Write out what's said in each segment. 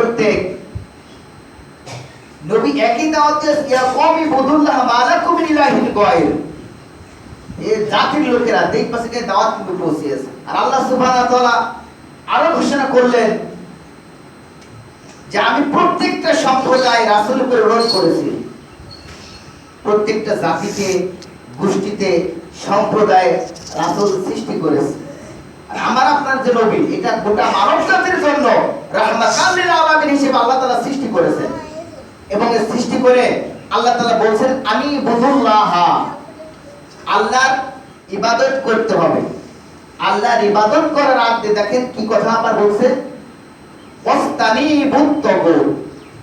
করতে নবী একই দাওয়াত দিয়ে ইয়া কওমি বুদুল্লাহ মা লাকুম মিন ইলাহিন গায়র, এই জাতির লোকেরা দেখবাসে কে দাওয়াত কিন্তু পৌঁছেছে। আর আল্লাহ সুবহানাহু ওয়া তাআলা আরো ঘোষণা করলেন যে আমি প্রত্যেকটা সম্প্রদায় রাসূল প্রেরণ করেছি, প্রত্যেকটা জাতিতে, গোষ্ঠীতে, সম্প্রদায়ে রাসূল সৃষ্টি করেছি। আর আমার আপনার যে নবী, এটা গোটা মানব জাতির জন্য রাহমাতাল লিল আলামিন হিসেবে আল্লাহ তাআলা সৃষ্টি করেছেন। এবং এই সৃষ্টি করে আল্লাহ তাআলা বলেন আমি বুদুল্লাহ, আল্লাহর ইবাদত করতে হবে। আল্লাহর ইবাদত করার আগে দেখেন কি কথা আবার বলছে, ওয়াস্তানিবুত তাগুত,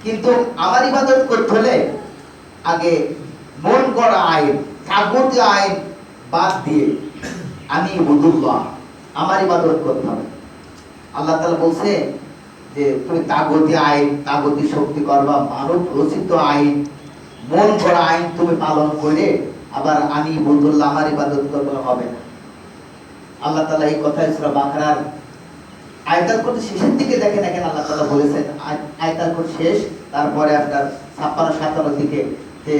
কিন্তু আমার ইবাদত করতে হলে আগে মন গড়া আইন, তাগুতি আইন বাদ দিয়ে আমি বুদুল্লাহ, আমার ইবাদত করতে হবে। আল্লাহ তাআলা বলছে যে তুমি তাগুতি আইন, তাগুতি শক্তি করবা, মানব রচিত আইন, মন গড়া আইন তুমি পালন করে আবার আমি বুদুল্লাহ, আমার ইবাদত করবে হবে না। আল্লাহ তাআলা এই কথা সূরা বাকারার আয়াতুল কুরসি শেষের দিকে দেখেন, এখানে আল্লাহ তাআলা বলেছেন আয়াতুল কুরসি শেষ, তারপরে আপনার 56-57 দিকে যে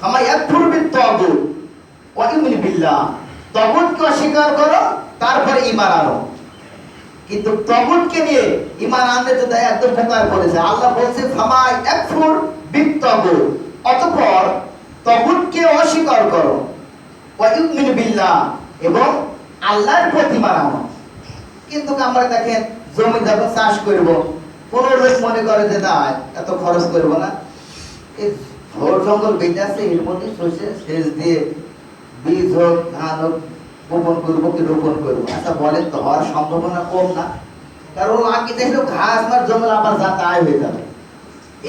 ফামা ইয়াকফুর বিত তাগুত ওয়া ইউমিন বিল্লাহ, তাগুতকে অস্বীকার করো তারপরে ঈমান আনো। কিন্তু তাগুতকে নিয়ে ঈমান আনতে তো একদম প্রকার করেছে। আল্লাহ বলেছে ফামা ইয়াকফুর বিত তাগুত, অতঃপর তাগুতকে অস্বীকার করো, ওয়া ইউমিন বিল্লাহ, এবং আল্লাহর প্রতি ঈমান আনো। কিন্তু আমরা দেখেন জমি যখন চাষ করব, কোন লোক মনে করে যে না এত খরচ করব না, এই ঝোড় জঙ্গল বেঁচে আছে, এর মধ্যে সর্ষে সেচ দিয়ে বীজ হোক, ধান হোক বপন করবো কি রোপণ করবো। আচ্ছা বলেন তো, হওয়ার সম্ভাবনা কম না? কারণ আগে দেখলো ঘাস মার জঙ্গল আবার যাতায়াত হয়ে যাবে।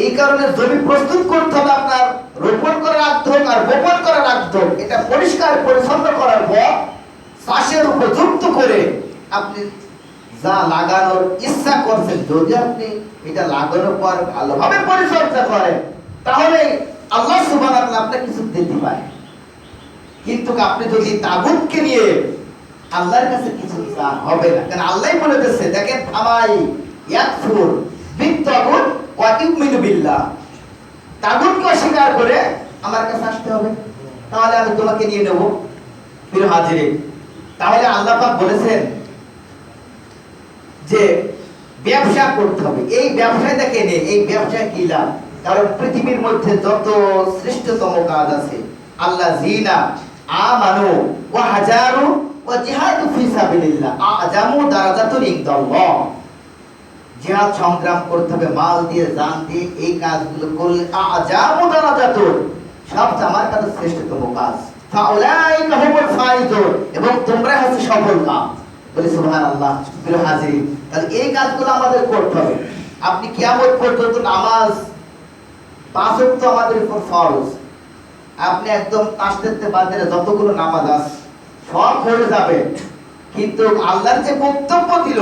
এই কারণে জমি প্রস্তুত করতে হবে আপনার রোপণ করার আগ হোক আর বপন করার আগ হোক, এটা পরিষ্কার পরিচ্ছন্ন করার পর চাষের উপযুক্ত করে আপনি যা লাগানোর ইচ্ছা করছেন, যদি আপনি এটা লাগানোর পর ভালোভাবে পরিচর্যা করেন, তাহলে আল্লাহ সুবহানাহু ওয়া তাআলা আপনাকে কিছু দিতে পারে। কিন্তু আপনি যদি তাগুতকে নিয়ে আল্লাহর কাছে কিছু চান, হবে না। কারণ আল্লাহই বলে দিয়েছে, দেখেন ফামাই ইয়াকফুর বিত তাগুত ওয়া ইউমিনু বিল্লাহ, তাগুতকে অস্বীকার করে আমার কাছে আসতে হবে, তাহলে আমি তোমাকে নিয়ে নেব। প্রিয় হাজিরিন, তাহলে আল্লাহ পাক বলেছেন যে ব্যবসা করতে হবে। এই ব্যবসায় দেখেন, এই ব্যবসা কি লাভ? কারণ পৃথিবীর মধ্যে যত শ্রেষ্ঠতম কাজ আছে, আল্লাহ জিনা আমানু ওয়া হাজারু ওয়া জিহাদু ফি সাবিলিল্লাহ আজামু দারাজাতুন ইনদাল্লাহ, জিহাদ সংগ্রাম করতে হবে মাল দিয়ে, জান দিয়ে, এই কাজগুলো করলে আজামু দারাজাতুন, সবচেয়ে আমার কাছে শ্রেষ্ঠতম কাজ। ফাউলাইকা হুমুল ফাইজুন, এবং তোমরা হচ্ছে সফল কাম। বলি সুবহানাল্লাহ। প্রিয় হাজির, তাহলে এই কাজগুলো আমাদের করতে হবে। আপনি কিয়ামত পর্যন্ত নামাজ 5 ওয়াক্ত আমাদের উপর ফরজ, আপনি একদম তাসতেতে বাজারে যতগুলো নামাজ আছে সব পড়ে যাবে, কিন্তু আল্লাহর যে বক্তব্য দিল,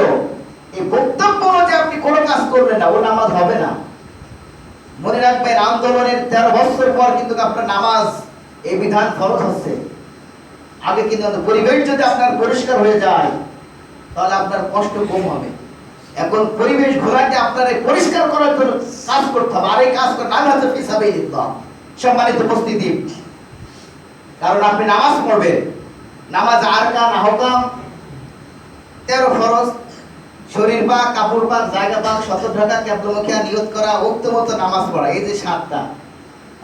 এই বক্তব্য অনুযায়ী আপনি কোনো কাজ করবেন না, ও নামাজ হবে না। মনে রাখবেন, আন্দোলনের 13 বছর পর কিন্তু আপনার নামাজ এই বিধান ফরজ হচ্ছে। আগে কিন্তু পরিবেশ যদি আপনার পরিষ্কার হয়ে যায়, তাহলে আপনার কষ্ট কম হবে। এখন পরিবেশ ঘোরাতে আপনার পরিষ্কার করার জন্য কাজ করতে হবে, আর এই কাজ করার নাম হচ্ছে ফি সাবিলিল্লাহ। সম্মানিত উপস্থিতি, কারণ আপনি নামাজ পড়বেন, নামাজ আরকান আহকাম 13 ফরজ, শরীর পাক, কাপড় পাক, জায়গা পাক, সতর ঢাকা, কিবলামুখী নিয়ত করা, ওয়াক্ত মতো নামাজ পড়া, এই যে 7টা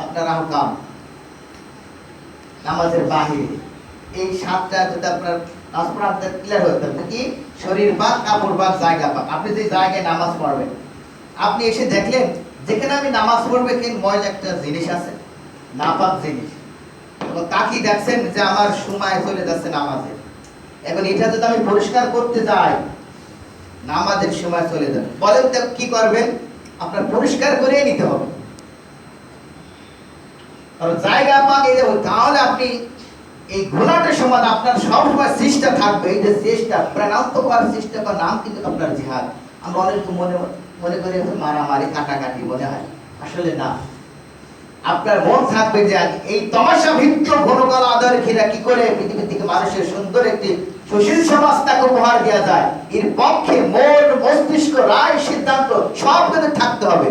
আপনার আহকাম নামাজের বাহিরে, এই 7টা যদি আপনার নামাজ পড়া আপনার ক্লিয়ার হতে হবে কি, শরীর পাক, কাপড় পাক, জায়গা পাক। আপনি যে জায়গায় নামাজ পড়বেন, আপনি এসে দেখলেন যেখানে আমি নামাজ পড়বে কিন্তু ময়লা একটা জিনিস আছে, নাপাক জিনিস, এবং তাকি দেখছেন যে আমার সময় চলে যাচ্ছে নামাজে, এখন এটা যদি আমি পরিষ্কার করতে যাই, নামাজের সময় চলে যাবে। বলেন তো কি করবেন? আপনার পরিষ্কার করে নিতে হবে, কারণ জায়গা পাক এই যে, তাহলে আপনি এই ঘোলাটার সময় আপনার সবসময় চেষ্টা থাকবে, এই যে চেষ্টা প্রাণান্ত করার চেষ্টা করার নাম কিন্তু আপনার জিহাদ। আমরা অনেক মনে করি মারামারি, কাটাকাটি মনে হয়, আসলে না। আপনার মন থাকবে যে এই তমাশা ভিত্ত ঘন কাল আদর ঘিরা কি করে পৃথিবী থেকে মানুষের সুন্দর একটি সুশীল সমাজ তাকে উপহার দেওয়া যায়, এর পক্ষে মন মস্তিষ্ক রায় সিদ্ধান্ত সব কিন্তু থাকতে হবে।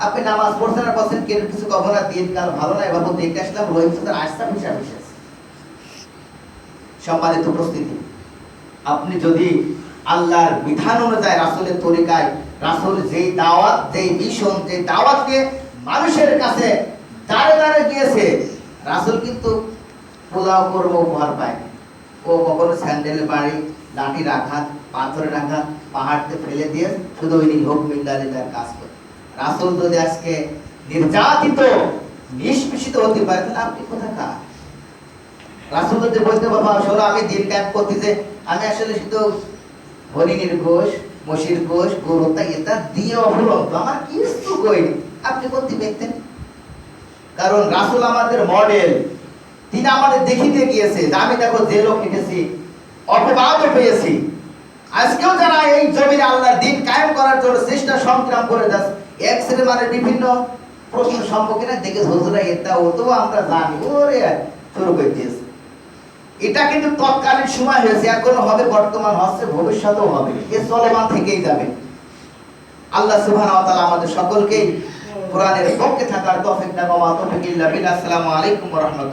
আপনি নামাজ পড়ছেন আর বলছেন কেন কিছু কব না, দিন কাল ভালো না, এবার দেখে আসলাম রয়েছে তার আস্থা হিসাব বিশেষ। সম্মানিত উপস্থিতি, আপনি যদি আল্লাহর বিধান অনুযায়ী রাসূলের তরিকায়, রাসূল যেই দাওয়াত, যেই মিশন, যে দাওয়াত নিয়ে মানুষের কাছে দাঁড়ে দাঁড়ে গিয়েছে, রাসূল কিন্তু পোলাও করবো উপহার পায়। ও কখনো স্যান্ডেলের বাড়ি, লাঠির আঘাত, পাথরের আঘাত, পাহাড়তে ফেলে দিয়ে শুধু ওই হোক মিল্লালিল্লাহর কাজ করে। রাসূল যদি আজকে নির্যাতিত নিষ্পেষিত হতে পারে, তাহলে আপনি কোথাকার? রাসূল যদি বলতে বাবা শোনো আমি দিন কায়েম করতে যে আমি আসলে শুধু হরিণের গোশ, মশির গোশ, গরুটা এটা দিয়ে অবলম্ব আমার কিছু কই, আপনি করতে পেতেন? কারণ রাসূল আমাদের মডেল, তিনি আমাদের দেখিতে গিয়েছে যে আমি দেখো জেলও খেটেছি, অপবাদও পেয়েছি। আজকেও যারা এই জমিনে আল্লাহর দ্বীন কায়েম করার জন্য চেষ্টা সংগ্রাম করে যাচ্ছে, এক শ্রেণীর মানে বিভিন্ন প্রশ্ন সম্পর্কে দেখে হুজুরা এটা তো আমরা জানি, ওরে শুরু করে দিয়েছে। এটা কিন্তু তৎকালীন সময় হয়েছে, এখনো হবে, বর্তমান হচ্ছে, ভবিষ্যতেও হবে, এ চলমান থেকেই যাবে। আল্লাহ সুবহানাহু ওয়া তাআলা আমাদের সকলকে কোরআনের পক্ষে থাকার তৌফিক দান। ওয়া তৌফিক ইল্লা বিল্লাহ। আসসালামু আলাইকুম ওয়া রাহমাতুল্লাহ।